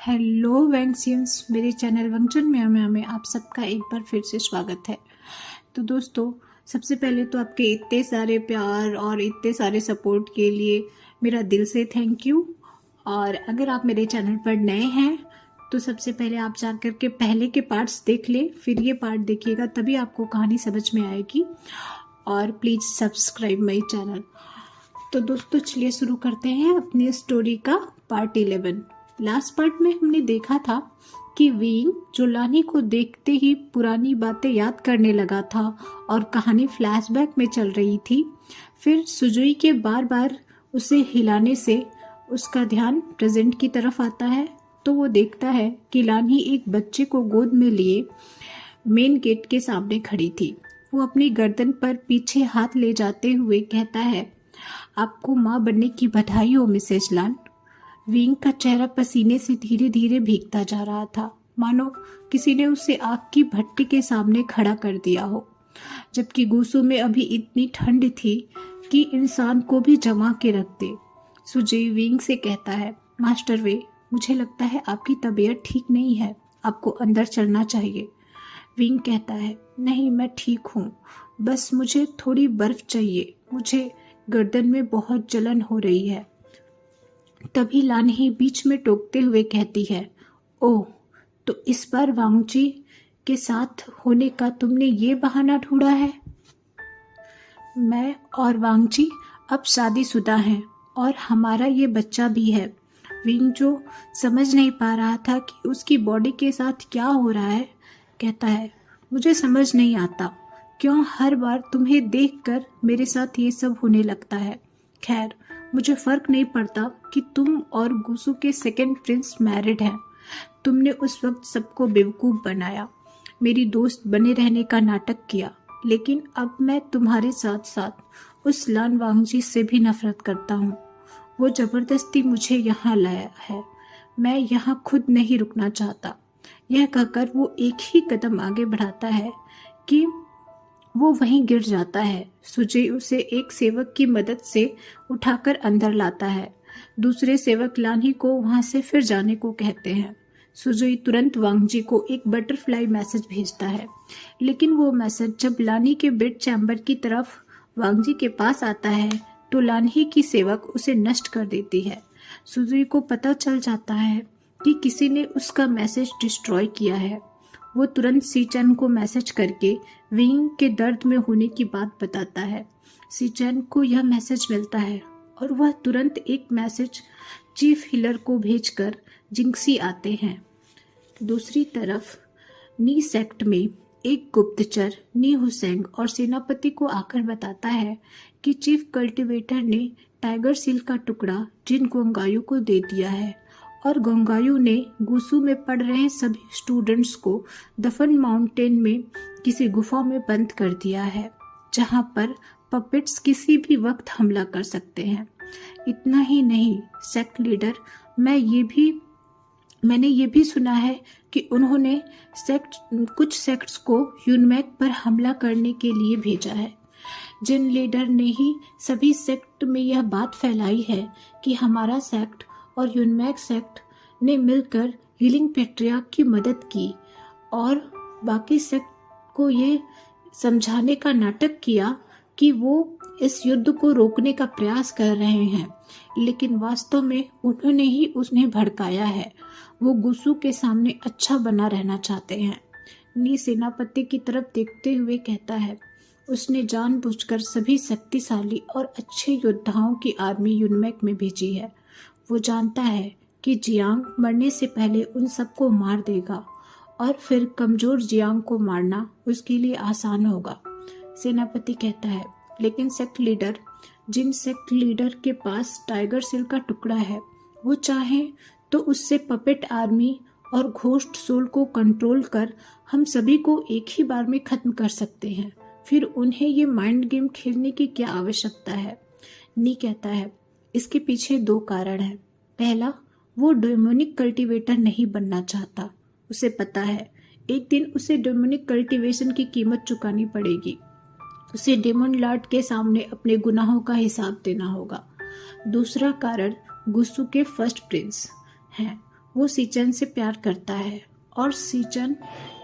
Hello वैंगसियंस, मेरे channel वंगचन म्याम्या में आप सबका एक बार फिर से स्वागत है। तो दोस्तों, सबसे पहले तो आपके इतने सारे प्यार और इतने सारे सपोर्ट के लिए मेरा दिल से थैंक यू। और अगर आप मेरे चैनल पर नए हैं तो सबसे पहले आप जाकर के पहले के पार्ट्स देख लें, फिर ये पार्ट देखिएगा, तभी आपको कहानी समझ में आएगी। और प्लीज़ सब्सक्राइब माई चैनल। तो दोस्तों, चलिए शुरू करते हैं अपनी स्टोरी का पार्ट 11। लास्ट पार्ट में हमने देखा था कि विंग जो लानी को देखते ही पुरानी बातें याद करने लगा था और कहानी फ्लैशबैक में चल रही थी। फिर सुजुई के बार बार उसे हिलाने से उसका ध्यान प्रेजेंट की तरफ आता है, तो वो देखता है कि लानी एक बच्चे को गोद में लिए मेन गेट के सामने खड़ी थी। वो अपनी गर्दन पर पीछे हाथ ले जाते हुए कहता है, आपको माँ बनने की बधाई हो मिसेज लान। विंग का चेहरा पसीने से धीरे धीरे भीगता जा रहा था, मानो किसी ने उसे आग की भट्टी के सामने खड़ा कर दिया हो, जबकि गुसू में अभी इतनी ठंड थी कि इंसान को भी जमा के रख दे। सुजय विंग से कहता है, मास्टर वे, मुझे लगता है आपकी तबीयत ठीक नहीं है, आपको अंदर चलना चाहिए। विंग कहता है, नहीं मैं ठीक हूँ, बस मुझे थोड़ी बर्फ चाहिए, मुझे गर्दन में बहुत जलन हो रही है। तभी लानही बीच में टोकते हुए कहती है, ओह, तो इस बार वांगजी के साथ होने का तुमने ये बहाना ढूंढा है। मैं और वांगजी अब शादीशुदा हैं और हमारा ये बच्चा भी है। विंग जो समझ नहीं पा रहा था कि उसकी बॉडी के साथ क्या हो रहा है, कहता है, मुझे समझ नहीं आता क्यों हर बार तुम्हें देखकर मेरे साथ ये सब होने लगता है। खैर, मुझे फर्क नहीं पड़ता कि तुम और गुसू के सेकंड प्रिंस मैरिड हैं। तुमने उस वक्त सबको बेवकूफ़ बनाया, मेरी दोस्त बने रहने का नाटक किया, लेकिन अब मैं तुम्हारे साथ साथ उस लान वांगजी से भी नफरत करता हूँ। वो ज़बरदस्ती मुझे यहाँ लाया है, मैं यहाँ खुद नहीं रुकना चाहता। यह कहकर वो एक ही कदम आगे बढ़ाता है कि वो वहीं गिर जाता है। सुजय उसे एक सेवक की मदद से उठाकर अंदर लाता है। दूसरे सेवक लानी को वहां से फिर जाने को कहते हैं। सुजय तुरंत वांगजी को एक बटरफ्लाई मैसेज भेजता है, लेकिन वो मैसेज जब लानी के बेड चैम्बर की तरफ वांगजी के पास आता है तो लानी की सेवक उसे नष्ट कर देती है। सुजय को पता चल जाता है कि किसी ने उसका मैसेज डिस्ट्रॉय किया है। वो तुरंत सीचैन को मैसेज करके विंग के दर्द में होने की बात बताता है। सीचैन को यह मैसेज मिलता है और वह तुरंत एक मैसेज चीफ हीलर को भेजकर जिंक्सी आते हैं। दूसरी तरफ नी सेक्ट में एक गुप्तचर नी हुसैंग और सेनापति को आकर बताता है कि चीफ कल्टीवेटर ने टाइगर सील का टुकड़ा जिन गोंगायू को दे दिया है और गोंगायू ने गुसू में पढ़ रहे सभी स्टूडेंट्स को दफन माउंटेन में किसी गुफा में बंद कर दिया है, जहां पर पपेट्स किसी भी वक्त हमला कर सकते हैं। इतना ही नहीं, सेक्ट लीडर, मैंने ये भी सुना है कि उन्होंने कुछ सेक्ट्स को यूनमैक पर हमला करने के लिए भेजा है। जिन लीडर ने ही सभी सेक्ट में यह बात फैलाई है कि हमारा सेक्ट और यूनमैक सेक्ट ने मिलकर हीलिंग पैट्रियार्क की मदद की और बाकी सेक्ट को ये समझाने का नाटक किया कि वो इस युद्ध को रोकने का प्रयास कर रहे हैं, लेकिन वास्तव में उन्होंने ही उन्हें भड़काया है। वो गुसू के सामने अच्छा बना रहना चाहते हैं। नी सेनापति की तरफ देखते हुए कहता है, उसने जानबूझकर सभी शक्तिशाली और अच्छे योद्धाओं की आर्मी यूनमैक में भेजी है। वो जानता है कि जियांग मरने से पहले उन सबको मार देगा और फिर कमजोर जियांग को मारना उसके लिए आसान होगा। सेनापति कहता है, लेकिन सेक्ट लीडर के पास टाइगर सील का टुकड़ा है, वो चाहे तो उससे पपेट आर्मी और घोस्ट सोल को कंट्रोल कर हम सभी को एक ही बार में खत्म कर सकते हैं। फिर उन्हें ये माइंड गेम खेलने की क्या आवश्यकता है। नी कहता है, इसके पीछे दो कारण हैं। पहला, वो डेमोनिक कल्टीवेटर नहीं बनना चाहता। उसे पता है एक दिन उसे डेमोनिक कल्टीवेशन की कीमत चुकानी पड़ेगी। उसे डेमन लॉर्ड के सामने अपने गुनाहों का हिसाब देना होगा। दूसरा कारण गुसू के फर्स्ट प्रिंस हैं। वो सीचन से प्यार करता है और सीचन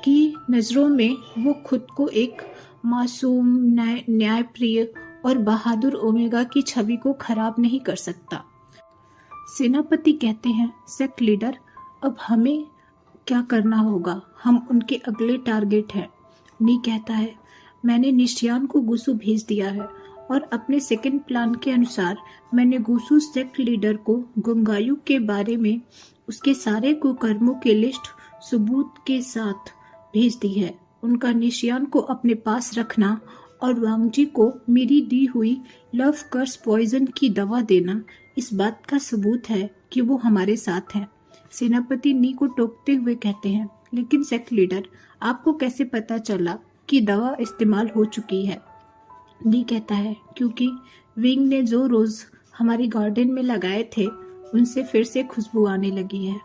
की नज़रों में वो खुद को एक मासूम, न्यायप्रिय और बहादुर ओमेगा की छवि को खराब नहीं कर सकता। सेनापति कहते हैं, सेक्ट लीडर, अब हमें क्या करना होगा? हम उनके अगले टारगेट हैं। नी कहता है, मैंने निश्यान को गुसु भेज दिया है और अपने सेकंड प्लान के अनुसार मैंने गुसु सेक्ट लीडर को गुंगायु के बारे में उसके सारे कुकर्मों की लिस्ट सबूत के साथ भेज दी है। उनका निश्यान को अपने पास रखना और वांगजी को मेरी दी हुई लव कर्स पॉइजन की दवा देना इस बात का सबूत है कि वो हमारे साथ हैं। सेनापति नी को टोकते हुए कहते हैं, लेकिन सेक्ट लीडर, आपको कैसे पता चला कि दवा इस्तेमाल हो चुकी है? नी कहता है, क्योंकि विंग ने जो रोज हमारी गार्डन में लगाए थे उनसे फिर से खुशबू आने लगी है।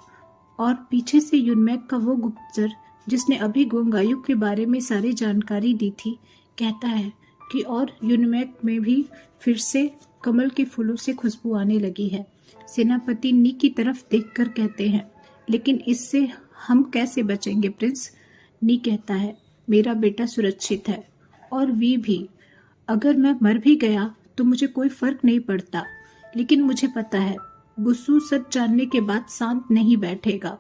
और पीछे से यूनमैक का वो गुप्तचर जिसने अभी गुंगायु के बारे में सारी जानकारी दी थी कहता है कि और यूनमैक में भी फिर से कमल के फूलों से खुशबू आने लगी है। सेनापति नी की तरफ देखकर कहते हैं, लेकिन इससे हम कैसे बचेंगे प्रिंस? नी कहता है, मेरा बेटा सुरक्षित है और वी भी। अगर मैं मर भी गया तो मुझे कोई फर्क नहीं पड़ता, लेकिन मुझे पता है गुस्सू सच जानने के बाद शांत नहीं बैठेगा।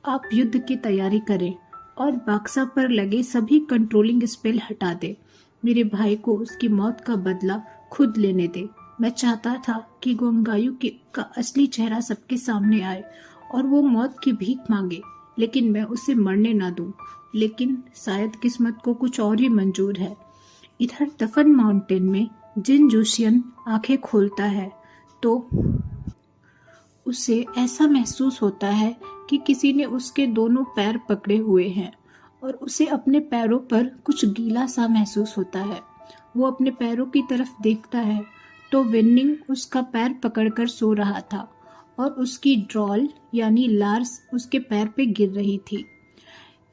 आप युद्ध की तैयारी करें और बाक्सा पर लगे सभी कंट्रोलिंग स्पेल हटा दे। मेरे भाई को उसकी मौत का बदला खुद लेने दे। मैं चाहता था कि गुंगायु का असली चेहरा सबके सामने आए और वो मौत की भीख मांगे, लेकिन मैं उसे मरने ना दूं। लेकिन शायद किस्मत को कुछ और ही मंजूर है। इधर दफन माउंटेन में जिन जूशियन आंखें खोलता है तो उसे ऐसा महसूस होता है कि किसी ने उसके दोनों पैर पकड़े हुए हैं और उसे अपने पैरों पर कुछ गीला सा महसूस होता है। वो अपने पैरों की तरफ देखता है तो वेन्निंग उसका पैर पकड़कर सो रहा था और उसकी ड्रॉल यानी लार्स उसके पैर पे गिर रही थी।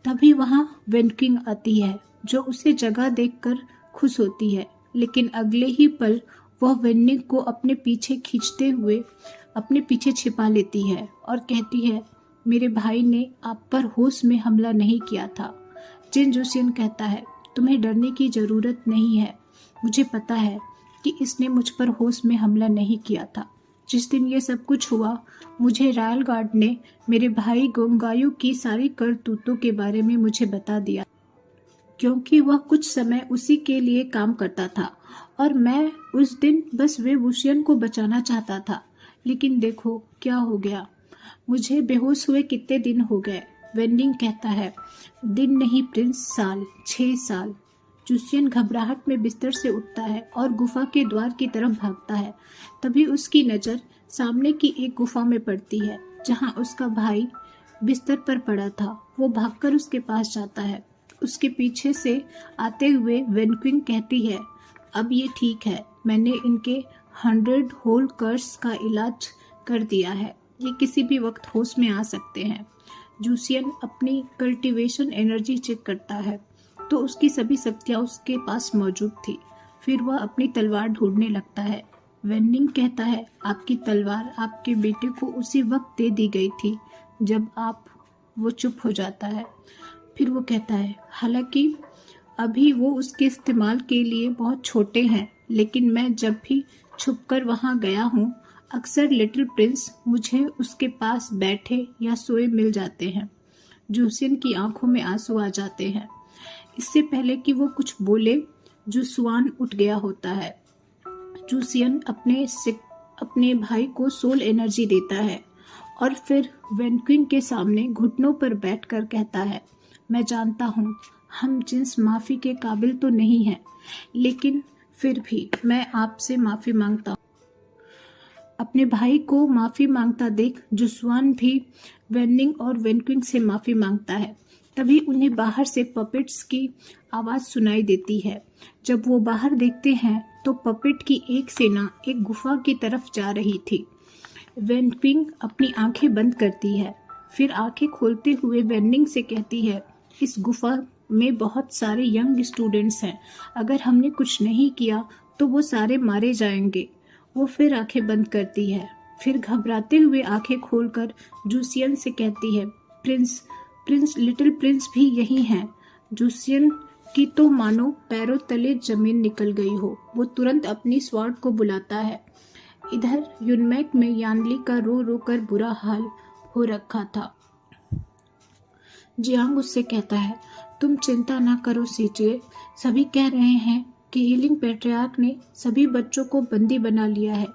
तभी वहां वेनकिंग आती है जो उसे जगह देखकर खुश होती है, लेकिन अगले ही पल वह वेन्निंग को अपने पीछे खींचते हुए अपने पीछे छिपा लेती है और कहती है, मेरे भाई ने आप पर होश में हमला नहीं किया था। जिन जोशियन कहता है, तुम्हें डरने की जरूरत नहीं है। मुझे पता है कि इसने मुझ पर होश में हमला नहीं किया था। जिस दिन ये सब कुछ हुआ, मुझे रॉयल गार्ड ने मेरे भाई गुंगायु की सारी करतूतों के बारे में मुझे बता दिया, क्योंकि वह कुछ समय उसी के लिए काम करता था और मैं उस दिन बस वे वुशियन को बचाना चाहता था। लेकिन देखो क्या हो गया। मुझे बेहोश हुए कितने दिन हो गए। वेंडिंग कहता है, दिन नहीं प्रिंस, साल, 6 साल। जूसियन घबराहट में बिस्तर से उठता है और गुफा के द्वार की तरफ भागता है। तभी उसकी नज़र सामने की एक गुफा में पड़ती है जहां उसका भाई बिस्तर पर पड़ा था। वो भागकर उसके पास जाता है। उसके पीछे से आते हुए वेनक्विन कहती है, अब ये ठीक है, मैंने इनके 100 होल कर्स का इलाज कर दिया है, ये किसी भी वक्त होश में आ सकते हैं। जूसियन अपनी कल्टीवेशन एनर्जी चेक करता है तो उसकी सभी शक्तियाँ उसके पास मौजूद थी। फिर वह अपनी तलवार ढूंढने लगता है। वेन्निंग कहता है, आपकी तलवार आपके बेटे को उसी वक्त दे दी गई थी जब आप। वो चुप हो जाता है। फिर वो कहता है, हालांकि अभी वो उसके इस्तेमाल के लिए बहुत छोटे हैं, लेकिन मैं जब भी छुपकर वहाँ गया हूँ, अक्सर लिटिल प्रिंस मुझे उसके पास बैठे या सोए मिल जाते हैं। जूसियन की आंखों में आंसू आ जाते हैं। इससे पहले कि वो कुछ बोले, जुसवान उठ गया होता है। जूसियन अपने भाई को सोल एनर्जी देता है और फिर वेनक्विन के सामने घुटनों पर बैठकर कहता है, मैं जानता हूँ हम जिन्स माफ़ी के काबिल तो नहीं हैं, लेकिन फिर भी मैं आपसे माफ़ी मांगता हूँ। अपने भाई को माफ़ी मांगता देख जुसवान भी वेन्निंग और वेनक्विन से माफ़ी मांगता है। तभी उन्हें बाहर से पपेट्स की आवाज़ सुनाई देती है। जब वो बाहर देखते हैं तो पपेट की एक सेना एक गुफा की तरफ जा रही थी। वेनक्विन अपनी आंखें बंद करती है, फिर आंखें खोलते हुए वेन्निंग से कहती है, इस गुफा में बहुत सारे यंग स्टूडेंट्स हैं, अगर हमने कुछ नहीं किया तो वो सारे मारे जाएंगे। वो फिर आंखें बंद करती है, फिर घबराते हुए आंखें खोलकर जूसियन से कहती है, प्रिंस लिटिल प्रिंस भी यही हैं। जूसियन की तो मानो पैरों तले जमीन निकल गई हो। वो तुरंत अपनी स्वार्ड को बुलाता है। इधर यूनमैक में यानली का रो रो कर बुरा हाल हो रखा था। जियांग उससे कहता है, तुम चिंता ना करो सीजे, सभी कह रहे हैं कि हीलिंग पैट्रियार्क ने सभी बच्चों को बंदी बना लिया है,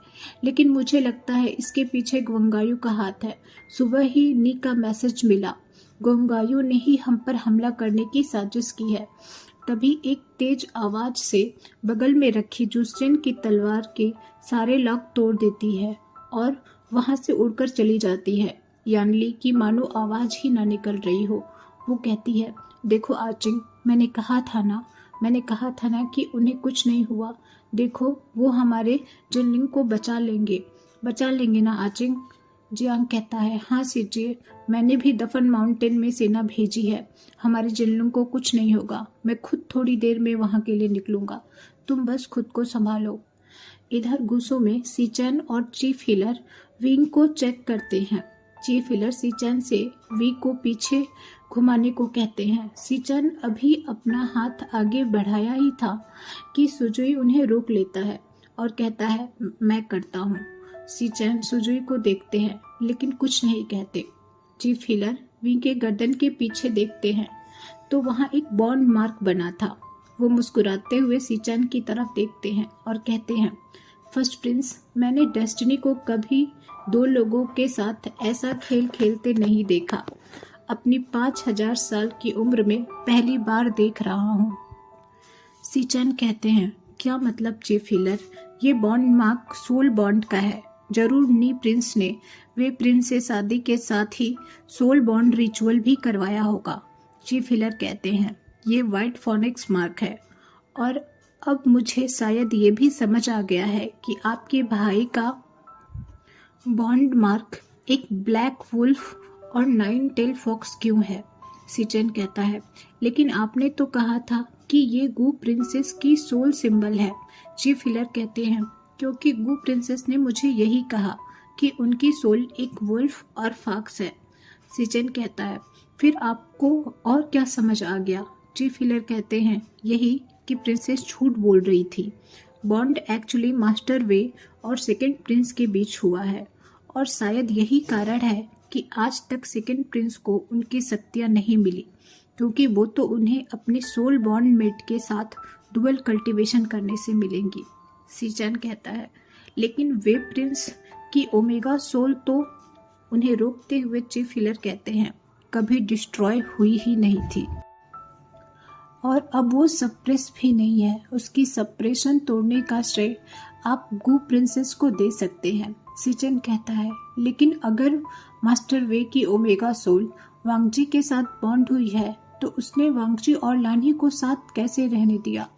लेकिन मुझे लगता है इसके पीछे ग्वेंगायू का हाथ है। सुबह ही नी का मैसेज मिला, ग्वेंगायू ने ही हम पर हमला करने की साजिश की है। तभी एक तेज आवाज से बगल में रखी जूसियन की तलवार के सारे लॉक तोड़ देती है और वहां से उड़कर चली जाती है। यानली की मानो आवाज ही ना निकल रही हो। वो कहती है, देखो आर्चिंग, मैंने कहा था ना कि उन्हें कुछ नहीं हुआ। देखो वो हमारे जिनलिंग को बचा लेंगे ना आर्चिंग। जियांग कहता है, हाँ सीजे, मैंने भी दफन माउंटेन में सेना भेजी है। हमारे जिनलिंग को कुछ नहीं होगा। मैं खुद थोड़ी देर में वहां के लिए निकलूंगा। तुम बस खुद को संभालो। इधर गुस्सों में सीचैन और चीफ हीलर विंग को चेक करते हैं। चीफ हीलर सीचैन से वी को पीछे घुमाने को कहते हैं। सीचैन अभी अपना हाथ आगे बढ़ाया ही था कि सुजुई उन्हें रोक लेता है और कहता है, मैं करता हूँ। सीचैन सुजुई को देखते हैं लेकिन कुछ नहीं कहते। चीफ हीलर वी के गर्दन के पीछे देखते हैं तो वहाँ एक बॉन्ड मार्क बना था। वो मुस्कुराते हुए सीचैन की तरफ देखते हैं और कहते हैं, फर्स्ट प्रिंस, मैंने डेस्टिनी को कभी 2 लोगों के साथ ऐसा खेल खेलते नहीं देखा। अपनी 5000 साल की उम्र में पहली बार देख रहा हूँ। सीचैन कहते हैं, क्या मतलब चीफ हीलर? ये बॉन्ड मार्क सोल बॉन्ड का है। जरूर नी प्रिंस ने वे प्रिंस से शादी के साथ ही सोल बॉन्ड रिचुअल भी करवाया होगा। चीफ हीलर कहते हैं, ये व्हाइट फोनिक्स मार्क है और अब मुझे शायद ये भी समझ आ गया है कि आपके भाई का बॉन्ड मार्क एक ब्लैक वुल्फ और 9 टेल फॉक्स क्यों है। सीचैन कहता है, लेकिन आपने तो कहा था कि ये गू प्रिंसेस की सोल सिंबल है। चीफ हीलर कहते हैं, क्योंकि गू प्रिंसेस ने मुझे यही कहा कि उनकी सोल एक वुल्फ और फॉक्स है। सीचैन कहता है, फिर आपको और क्या समझ आ गया? चीफ हीलर कहते हैं, यही कि प्रिंसेस झूठ बोल रही थी। बॉन्ड एक्चुअली मास्टर वे और सेकंड प्रिंस के बीच हुआ है और शायद यही कारण है कि आज तक सेकंड प्रिंस को उनकी शक्तियाँ नहीं मिली, क्योंकि वो तो उन्हें अपने सोल बॉन्ड मेट के साथ डुअल कल्टीवेशन करने से मिलेंगी। सीचैन कहता है, लेकिन वे प्रिंस की ओमेगा सोल तो, उन्हें रोकते हुए चीफ हीलर कहते हैं, कभी डिस्ट्रॉय हुई ही नहीं थी और अब वो सप्रेस भी नहीं है। उसकी सप्रेशन तोड़ने का श्रेय आप गू प्रिंसेस को दे सकते हैं। सीचैन कहता है, लेकिन अगर मास्टर वे की ओमेगा सोल वांगजी के साथ बॉन्ड हुई है तो उसने वांगजी और लानी को साथ कैसे रहने दिया?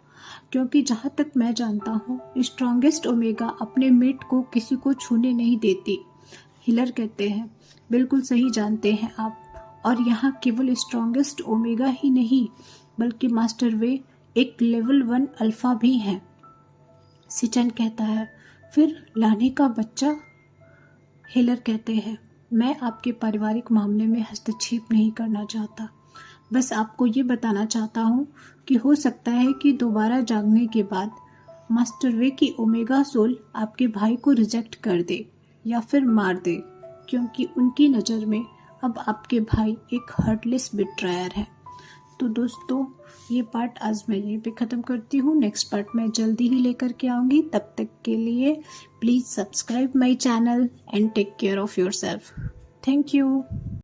क्योंकि जहाँ तक मैं जानता हूँ, स्ट्रॉन्गेस्ट ओमेगा अपने मेट को किसी को छूने नहीं देती। हीलर कहते हैं, बिल्कुल सही जानते हैं आप, और यहाँ केवल स्ट्रॉन्गेस्ट ओमेगा ही नहीं बल्कि मास्टर वे एक लेवल 1 अल्फा भी है। सीचैन कहता है, फिर लानी का बच्चा? हीलर कहते हैं, मैं आपके पारिवारिक मामले में हस्तक्षेप नहीं करना चाहता, बस आपको ये बताना चाहता हूँ कि हो सकता है कि दोबारा जागने के बाद मास्टर वे की ओमेगा सोल आपके भाई को रिजेक्ट कर दे या फिर मार दे, क्योंकि उनकी नज़र में अब आपके भाई एक हार्टलेस बिट्रायर है। तो दोस्तों, ये पार्ट आज मैं यहीं पे ख़त्म करती हूँ। नेक्स्ट पार्ट मैं जल्दी ही लेकर के आऊँगी। तब तक के लिए please subscribe my channel and take care of yourself. Thank you.